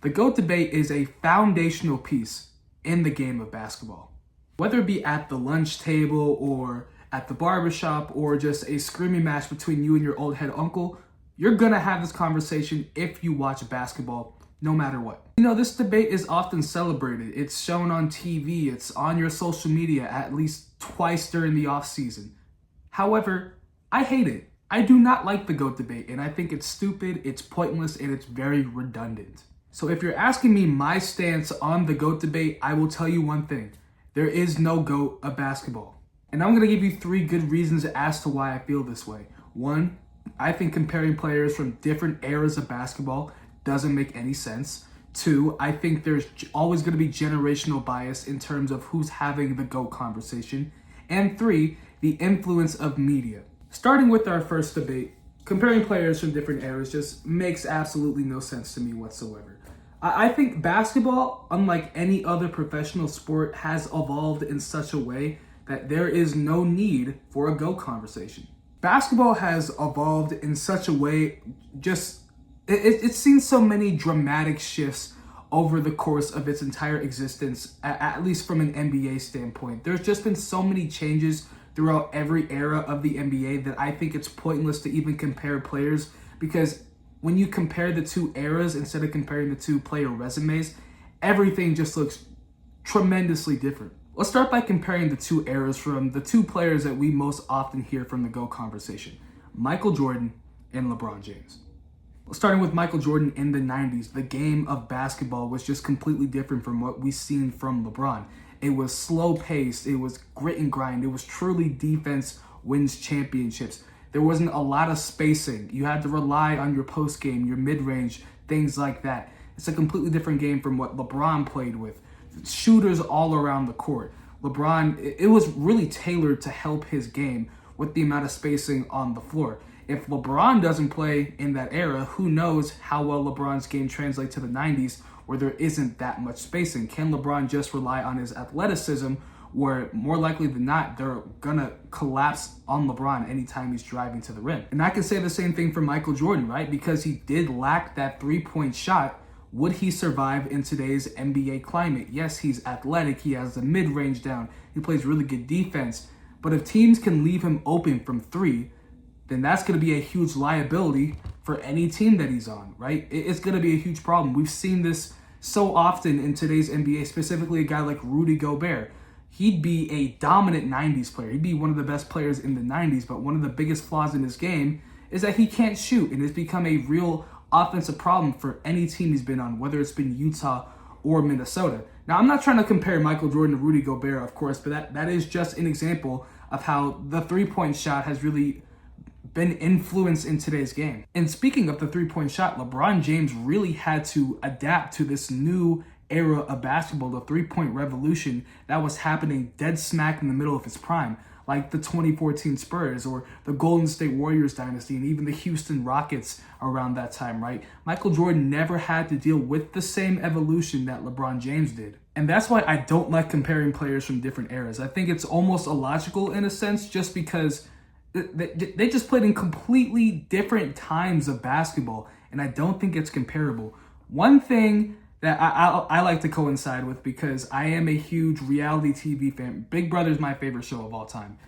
The GOAT debate is a foundational piece in the game of basketball. Whether it be at the lunch table or at the barbershop or just a screaming match between you and your old head uncle, you're going to have this conversation if you watch basketball, no matter what. You know, this debate is often celebrated. It's shown on TV. It's on your social media at least twice during the off season. However, I hate it. I do not like the GOAT debate, and I think it's stupid, it's pointless, and it's very redundant. So if you're asking me my stance on the GOAT debate, I will tell you one thing. There is no GOAT of basketball. And I'm going to give you 3 good reasons as to why I feel this way. 1, I think comparing players from different eras of basketball doesn't make any sense. 2, I think there's always going to be generational bias in terms of who's having the GOAT conversation. And 3, the influence of media. Starting with our first debate, comparing players from different eras just makes absolutely no sense to me whatsoever. I think basketball, unlike any other professional sport, has evolved in such a way that there is no need for a GOAT conversation. Basketball has evolved in such a way, it's seen so many dramatic shifts over the course of its entire existence, at least from an NBA standpoint. There's just been so many changes throughout every era of the NBA that I think it's pointless to even compare players, because when you compare the 2 eras instead of comparing the 2 player resumes, everything just looks tremendously different. Let's start by comparing the 2 eras from the 2 players that we most often hear from the GOAT conversation, Michael Jordan and LeBron James. Starting with Michael Jordan in the 90s, the game of basketball was just completely different from what we've seen from LeBron. It was slow paced, it was grit and grind, it was truly defense wins championships. There wasn't a lot of spacing. You had to rely on your post game, your mid-range, things like that. It's a completely different game from what LeBron played with. Shooters all around the court. LeBron, it was really tailored to help his game with the amount of spacing on the floor. If LeBron doesn't play in that era, who knows how well LeBron's game translates to the 90s where there isn't that much spacing. Can LeBron just rely on his athleticism, where more likely than not, they're gonna collapse on LeBron anytime he's driving to the rim? And I can say the same thing for Michael Jordan, right? Because he did lack that 3-point shot. Would he survive in today's NBA climate? Yes, he's athletic, he has the mid-range down, he plays really good defense. But if teams can leave him open from 3, then that's going to be a huge liability for any team that he's on, right? It's going to be a huge problem. We've seen this so often in today's NBA, specifically a guy like Rudy Gobert. He'd be a dominant 90s player. He'd be one of the best players in the 90s, but one of the biggest flaws in his game is that he can't shoot, and it's become a real offensive problem for any team he's been on, whether it's been Utah or Minnesota. Now, I'm not trying to compare Michael Jordan to Rudy Gobert, of course, but that is just an example of how the 3-point shot has really been influenced in today's game. And speaking of the 3-point shot, LeBron James really had to adapt to this new era of basketball, the 3-point revolution that was happening dead smack in the middle of his prime, like the 2014 Spurs or the Golden State Warriors dynasty and even the Houston Rockets around that time, right? Michael Jordan never had to deal with the same evolution that LeBron James did. And that's why I don't like comparing players from different eras. I think it's almost illogical in a sense, just because they just played in completely different times of basketball, and I don't think it's comparable. One thing that I like to coincide with, because I am a huge reality TV fan. Big Brother is my favorite show of all time.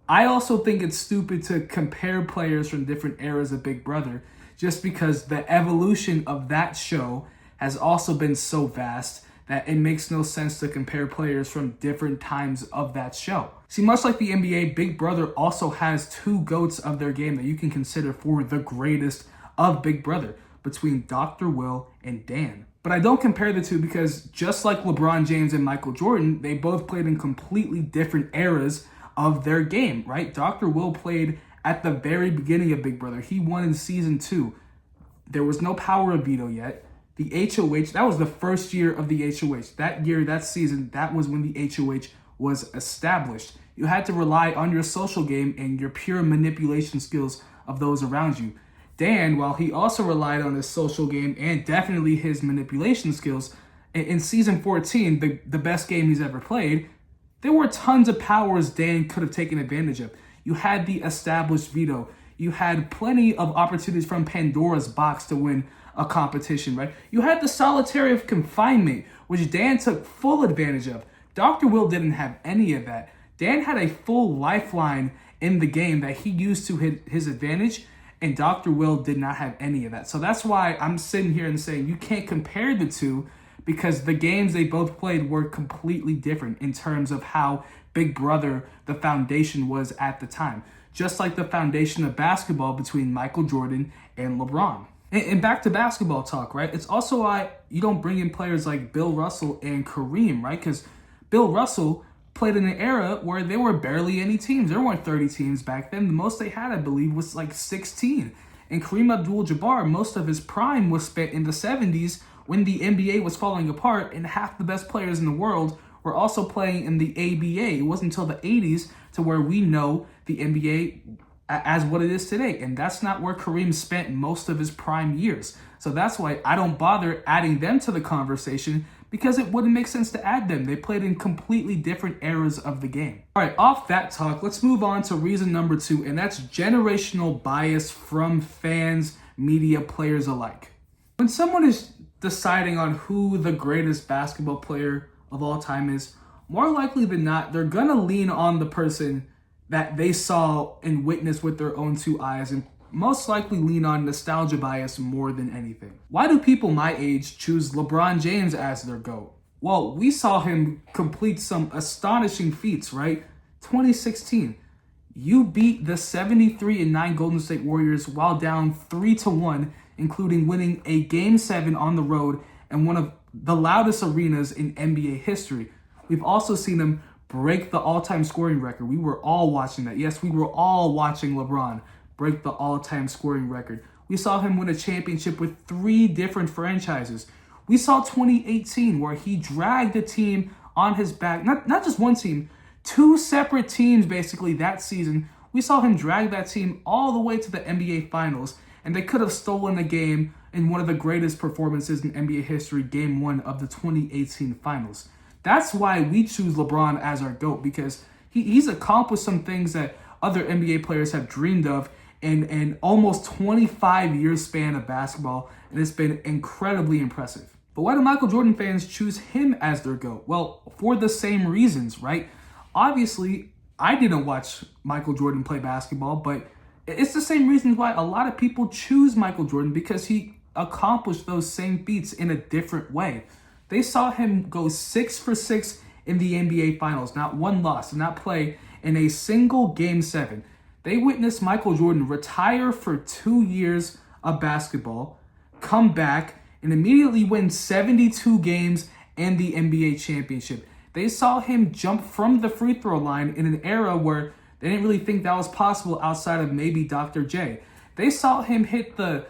I also think it's stupid to compare players from different eras of Big Brother, just because the evolution of that show has also been so vast that it makes no sense to compare players from different times of that show. See, much like the NBA, Big Brother also has 2 GOATs of their game that you can consider for the greatest of Big Brother, between Dr. Will and Dan. But I don't compare the 2 because just like LeBron James and Michael Jordan, they both played in completely different eras of their game, right? Dr. Will played at the very beginning of Big Brother. He won in season 2. There was no power of veto yet. The HOH, that was the first year of the HOH. That year, that season, that was when the HOH was established. You had to rely on your social game and your pure manipulation skills of those around you. Dan, while he also relied on his social game and definitely his manipulation skills, in season 14, the best game he's ever played, there were tons of powers Dan could have taken advantage of. You had the established veto. You had plenty of opportunities from Pandora's box to win a competition, right? You had the solitary of confinement, which Dan took full advantage of. Dr. Will didn't have any of that. Dan had a full lifeline in the game that he used to his advantage, and Dr. Will did not have any of that. So that's why I'm sitting here and saying you can't compare the two, because the games they both played were completely different in terms of how Big Brother, the foundation, was at the time. Just like the foundation of basketball between Michael Jordan and LeBron. And back to basketball talk, right? It's also why you don't bring in players like Bill Russell and Kareem, right? Because Bill Russell played in an era where there were barely any teams. There weren't 30 teams back then. The most they had, I believe, was like 16. And Kareem Abdul-Jabbar, most of his prime was spent in the 70s when the NBA was falling apart and half the best players in the world were also playing in the ABA. It wasn't until the 80s to where we know the NBA as what it is today. And that's not where Kareem spent most of his prime years. So that's why I don't bother adding them to the conversation, because it wouldn't make sense to add them. They played in completely different eras of the game. All right, off that talk, let's move on to reason number 2, and that's generational bias from fans, media, players alike. When someone is deciding on who the greatest basketball player of all time is, more likely than not, they're gonna lean on the person that they saw and witnessed with their own 2 eyes, and most likely lean on nostalgia bias more than anything. Why do people my age choose LeBron James as their GOAT? Well, we saw him complete some astonishing feats, right? 2016, you beat the 73-9 Golden State Warriors while down 3-1, including winning a Game 7 on the road in one of the loudest arenas in NBA history. We've also seen him break the all-time scoring record. We were all watching that. Yes, we were all watching LeBron break the all-time scoring record. We saw him win a championship with 3 different franchises. We saw 2018 where he dragged a team on his back, not just one team, 2 separate teams basically that season. We saw him drag that team all the way to the NBA Finals, and they could have stolen a game in one of the greatest performances in NBA history, Game 1 of the 2018 Finals. That's why we choose LeBron as our GOAT, because he's accomplished some things that other NBA players have dreamed of in an almost 25-year span of basketball, and it's been incredibly impressive. But why do Michael Jordan fans choose him as their GOAT? Well, for the same reasons, right? Obviously, I didn't watch Michael Jordan play basketball, but it's the same reasons why a lot of people choose Michael Jordan, because he accomplished those same feats in a different way. They saw him go 6 for 6 in the NBA Finals, not one loss, did not play in a single Game 7. They witnessed Michael Jordan retire for 2 years of basketball, come back, and immediately win 72 games and the NBA championship. They saw him jump from the free throw line in an era where they didn't really think that was possible outside of maybe Dr. J. They saw him hit the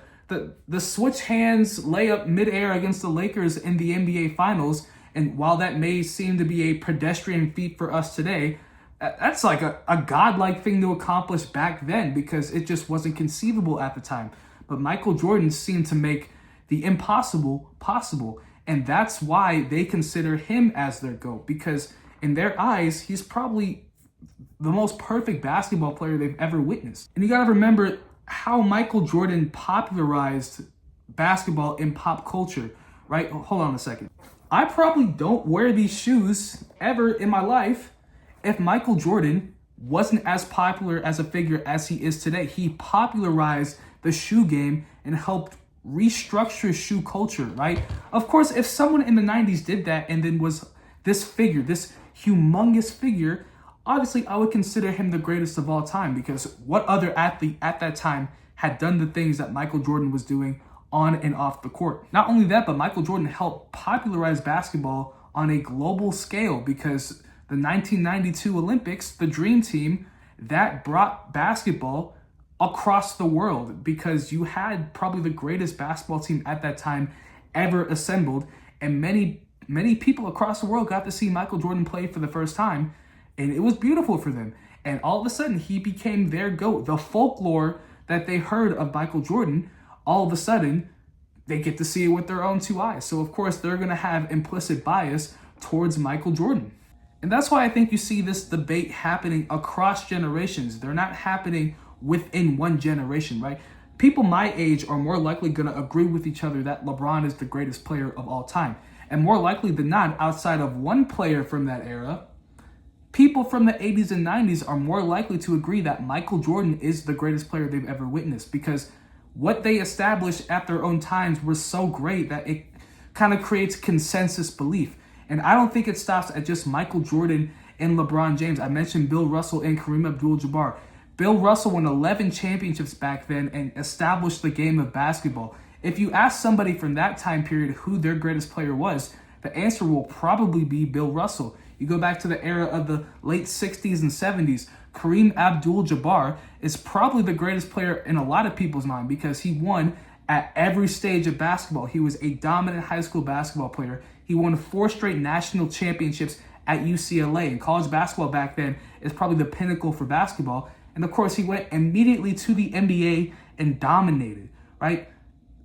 switch hands layup midair against the Lakers in the NBA Finals. And while that may seem to be a pedestrian feat for us today, that's like a godlike thing to accomplish back then, because it just wasn't conceivable at the time. But Michael Jordan seemed to make the impossible possible. And that's why they consider him as their GOAT, because in their eyes, he's probably the most perfect basketball player they've ever witnessed. And you got to remember how Michael Jordan popularized basketball in pop culture, right? Hold on a second. I probably don't wear these shoes ever in my life if Michael Jordan wasn't as popular as a figure as he is today. He popularized the shoe game and helped restructure shoe culture, right? Of course, if someone in the 90s did that and then was this figure, this humongous figure, obviously I would consider him the greatest of all time, because what other athlete at that time had done the things that Michael Jordan was doing on and off the court? Not only that, but Michael Jordan helped popularize basketball on a global scale, because the 1992 Olympics, the Dream Team, that brought basketball across the world, because you had probably the greatest basketball team at that time ever assembled, and many people across the world got to see Michael Jordan play for the first time, and it was beautiful for them. And all of a sudden, he became their GOAT. The folklore that they heard of Michael Jordan, all of a sudden, they get to see it with their own 2 eyes. So of course, they're going to have implicit bias towards Michael Jordan. And that's why I think you see this debate happening across generations. They're not happening within one generation, right? people my age are more likely going to agree with each other that LeBron is the greatest player of all time. And more likely than not, outside of one player from that era, people from the 80s and 90s are more likely to agree that Michael Jordan is the greatest player they've ever witnessed, because what they established at their own times was so great that it kind of creates consensus belief. And I don't think it stops at just Michael Jordan and LeBron James. I mentioned Bill Russell and Kareem Abdul-Jabbar. Bill Russell won 11 championships back then and established the game of basketball. If you ask somebody from that time period who their greatest player was, the answer will probably be Bill Russell. You go back to the era of the late 60s and 70s, Kareem Abdul-Jabbar is probably the greatest player in a lot of people's mind because he won at every stage of basketball. He was a dominant high school basketball player. He won 4 straight national championships at UCLA. And college basketball back then is probably the pinnacle for basketball. And of course, he went immediately to the NBA and dominated, right?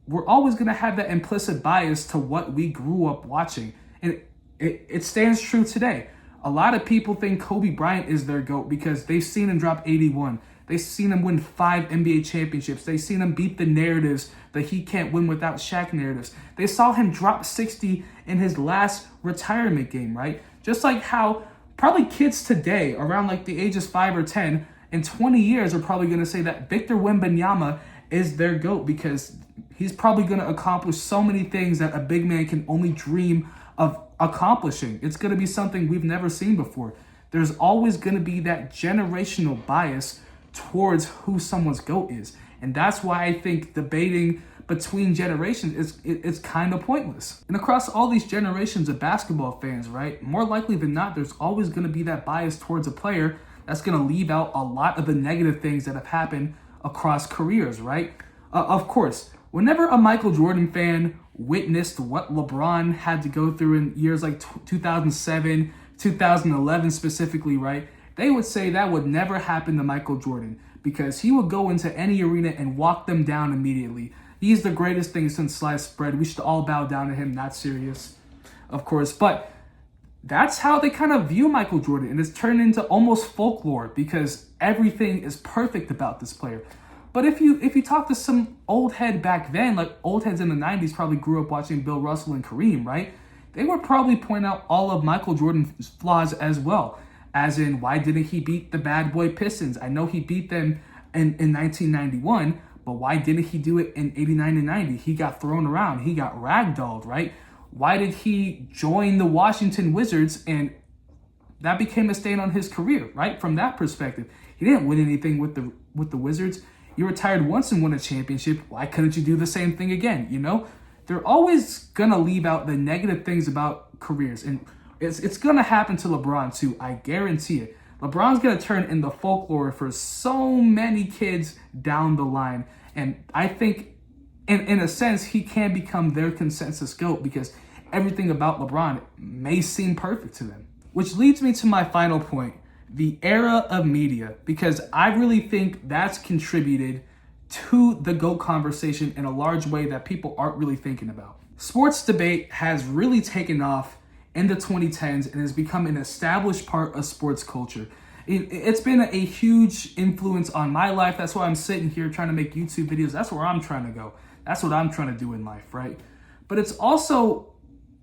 We're always going to have that implicit bias to what we grew up watching. And it stands true today. A lot of people think Kobe Bryant is their GOAT because they've seen him drop 81. They've seen him win 5 NBA championships. They've seen him beat the narratives that he can't win without Shaq narratives. They saw him drop 60 in his last retirement game, right? Just like how probably kids today, around like the ages 5 or 10, in 20 years are probably going to say that Victor Wembanyama is their GOAT because he's probably going to accomplish so many things that a big man can only dream of accomplishing. It's going to be something we've never seen before. There's always going to be that generational bias towards who someone's GOAT is. And that's why I think debating between generations is kind of pointless. And across all these generations of basketball fans, right, more likely than not, there's always going to be that bias towards a player that's going to leave out a lot of the negative things that have happened across careers, right? Of course, whenever a Michael Jordan fan witnessed what LeBron had to go through in years like 2007, 2011 specifically, right, they would say that would never happen to Michael Jordan because he would go into any arena and walk them down immediately. He's the greatest thing since sliced bread. We should all bow down to him. Not serious, of course, but that's how they kind of view Michael Jordan, and it's turned into almost folklore because everything is perfect about this player. But if you talk to some old head back then, like old heads in the 90s probably grew up watching Bill Russell and Kareem, right? They would probably point out all of Michael Jordan's flaws as well, as in why didn't he beat the bad boy Pistons? I know he beat them in 1991, but why didn't he do it in 89 and 90? He got thrown around. He got ragdolled, right? Why did he join the Washington Wizards and that became a stain on his career, right? From that perspective, he didn't win anything with the Wizards. You retired once and won a championship. Why couldn't you do the same thing again? You know, they're always gonna leave out the negative things about careers, and it's gonna happen to LeBron too. I guarantee it. LeBron's gonna turn into folklore for so many kids down the line, and I think, in a sense, he can become their consensus GOAT because everything about LeBron may seem perfect to them. Which leads me to my final point, the era of media, because I really think that's contributed to the GOAT conversation in a large way that people aren't really thinking about. Sports debate has really taken off in the 2010s and has become an established part of sports culture. It's been a huge influence on my life. That's why I'm sitting here trying to make YouTube videos. That's where I'm trying to go. That's what I'm trying to do in life, right? But it's also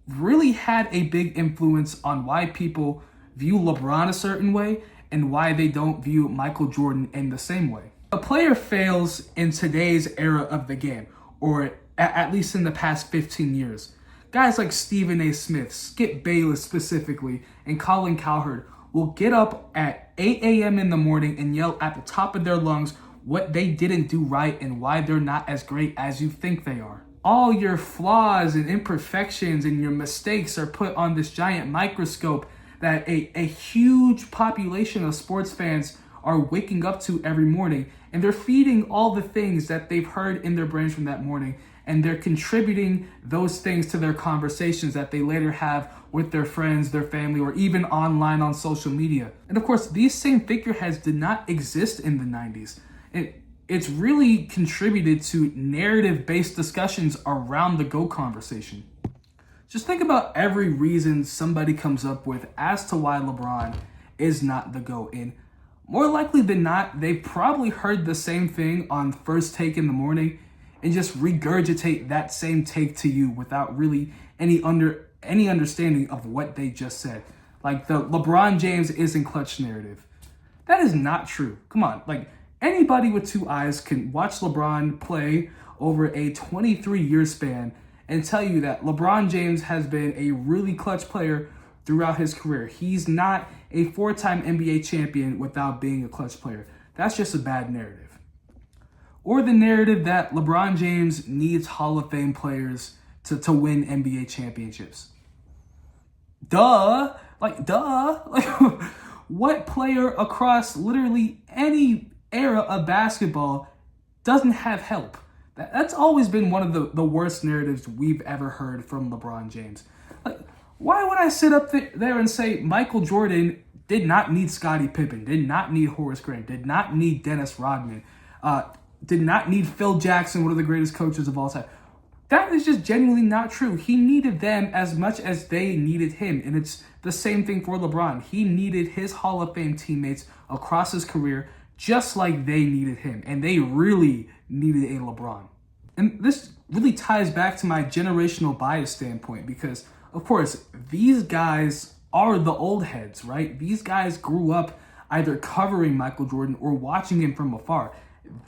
really had a big influence on why people view LeBron a certain way and why they don't view Michael Jordan in the same way. A player fails in today's era of the game, or at least in the past 15 years. Guys like Stephen A. Smith, Skip Bayless specifically, and Colin Cowherd will get up at 8 a.m. in the morning and yell at the top of their lungs what they didn't do right and why they're not as great as you think they are. All your flaws and imperfections and your mistakes are put on this giant microscope that a huge population of sports fans are waking up to every morning, and they're feeding all the things that they've heard in their brains from that morning, and they're contributing those things to their conversations that they later have with their friends, their family, or even online on social media. And of course, these same figureheads did not exist in the 90s. It's really contributed to narrative-based discussions around the GOAT conversation. Just think about every reason somebody comes up with as to why LeBron is not the GOAT. And more likely than not, they probably heard the same thing on First Take in the morning and just regurgitate that same take to you without really any understanding of what they just said. Like the LeBron James isn't clutch narrative. That is not true. Come on, like anybody with two eyes can watch LeBron play over a 23-year span and tell you that LeBron James has been a really clutch player throughout his career. He's not a four-time NBA champion without being a clutch player. That's just a bad narrative. Or the narrative that LeBron James needs Hall of Fame players to win NBA championships. Duh. Like, what player across literally any era of basketball doesn't have help? That's always been one of the worst narratives we've ever heard from LeBron James. Like, why would I sit up there and say Michael Jordan did not need Scottie Pippen, did not need Horace Grant, did not need Dennis Rodman, did not need Phil Jackson, one of the greatest coaches of all time? That is just genuinely not true. He needed them as much as they needed him. And it's the same thing for LeBron. He needed his Hall of Fame teammates across his career just like they needed him. And they really needed a LeBron. And this really ties back to my generational bias standpoint because, of course, these guys are the old heads, right? These guys grew up either covering Michael Jordan or watching him from afar.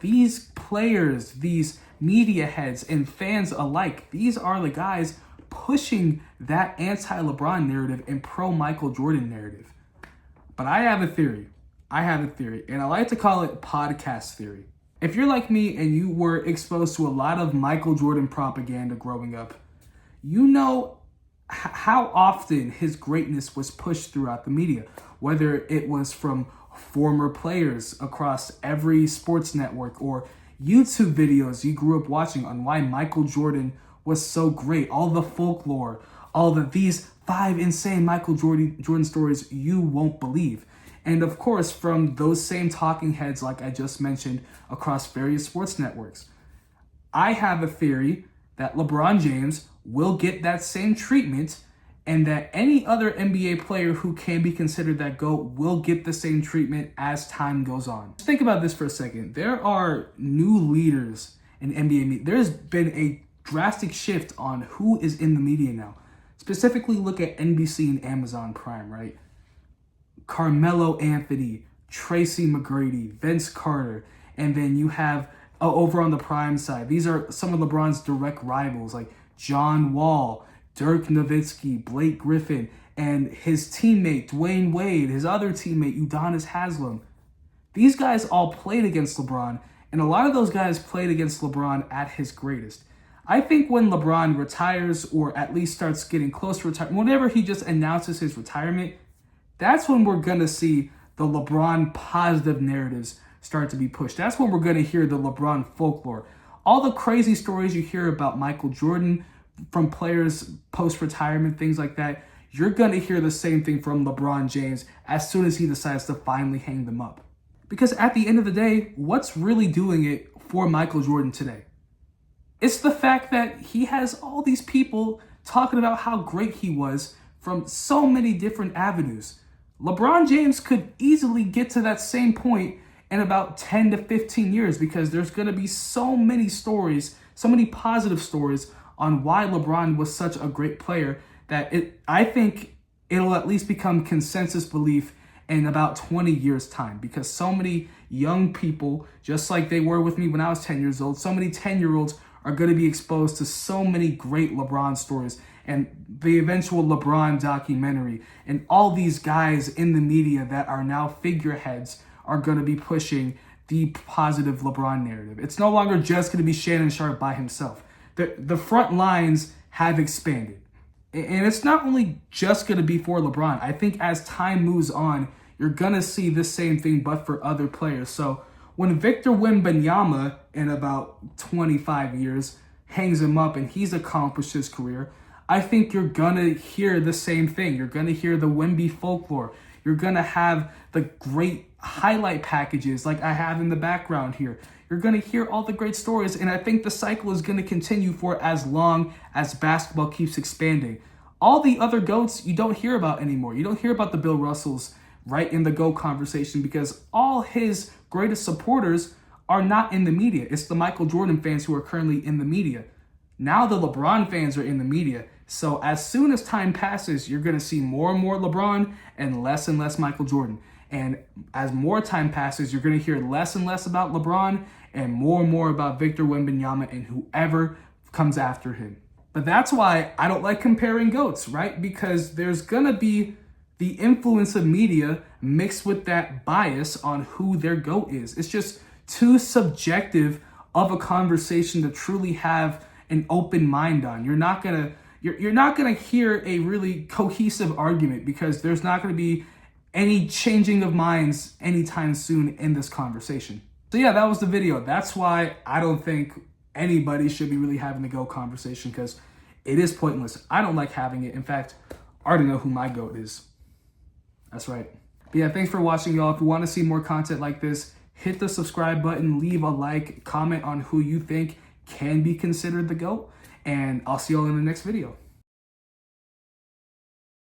These players, these media heads and fans alike, these are the guys pushing that anti-LeBron narrative and pro-Michael Jordan narrative. But I have a theory, and I like to call it podcast theory. If you're like me and you were exposed to a lot of Michael Jordan propaganda growing up, you know how often his greatness was pushed throughout the media, whether it was from former players across every sports network or YouTube videos you grew up watching on why Michael Jordan was so great, all the folklore, all these 5 insane Michael Jordan stories you won't believe. And of course, from those same talking heads like I just mentioned across various sports networks. I have a theory that LeBron James will get that same treatment and that any other NBA player who can be considered that GOAT will get the same treatment as time goes on. Just think about this for a second. There are new leaders in NBA media. There's been a drastic shift on who is in the media now. Specifically, look at NBC and Amazon Prime, right? Carmelo Anthony, Tracy McGrady, Vince Carter, and then you have over on the Prime side, these are some of LeBron's direct rivals like John Wall, Dirk Nowitzki, Blake Griffin, and his teammate, Dwayne Wade, his other teammate, Udonis Haslem. These guys all played against LeBron, and a lot of those guys played against LeBron at his greatest. I think when LeBron retires, or at least starts getting close to retirement, whenever he just announces his retirement, that's when we're going to see the LeBron positive narratives start to be pushed. That's when we're going to hear the LeBron folklore. All the crazy stories you hear about Michael Jordan from players post-retirement, things like that, you're going to hear the same thing from LeBron James as soon as he decides to finally hang them up. Because at the end of the day, what's really doing it for Michael Jordan today? It's the fact that he has all these people talking about how great he was from so many different avenues. LeBron James could easily get to that same point in about 10 to 15 years because there's going to be so many stories, so many positive stories on why LeBron was such a great player that I think it'll at least become consensus belief in about 20 years' time because so many young people, just like they were with me when I was 10 years old, so many 10-year-olds are going to be exposed to so many great LeBron stories and the eventual LeBron documentary and all these guys in the media that are now figureheads are going to be pushing the positive LeBron narrative. It's no longer just going to be Shannon Sharpe by himself. The front lines have expanded. And it's not only just going to be for LeBron. I think as time moves on, you're going to see the same thing, but for other players. So when Victor Wembanyama, in about 25 years, hangs him up and he's accomplished his career, I think you're going to hear the same thing. You're going to hear the Wemby folklore. You're going to have the great highlight packages like I have in the background here. You're going to hear all the great stories, and I think the cycle is going to continue for as long as basketball keeps expanding. All the other GOATs you don't hear about anymore. You don't hear about the Bill Russells right in the GOAT conversation because all his greatest supporters are not in the media. It's the Michael Jordan fans who are currently in the media. Now the LeBron fans are in the media. So as soon as time passes, you're going to see more and more LeBron and less Michael Jordan. And as more time passes, you're going to hear less and less about LeBron and more about Victor Wembanyama and whoever comes after him. But that's why I don't like comparing GOATs, right? Because there's going to be the influence of media mixed with that bias on who their GOAT is. It's just too subjective of a conversation to truly have an open mind on. You're not gonna hear a really cohesive argument because there's not gonna be any changing of minds anytime soon in this conversation. So yeah, that was the video. That's why I don't think anybody should be really having the GOAT conversation because it is pointless. I don't like having it. In fact, I already know who my GOAT is. That's right. But yeah, thanks for watching, y'all. If you want to see more content like this, hit the subscribe button, leave a like, comment on who you think can be considered the GOAT, and I'll see y'all in the next video.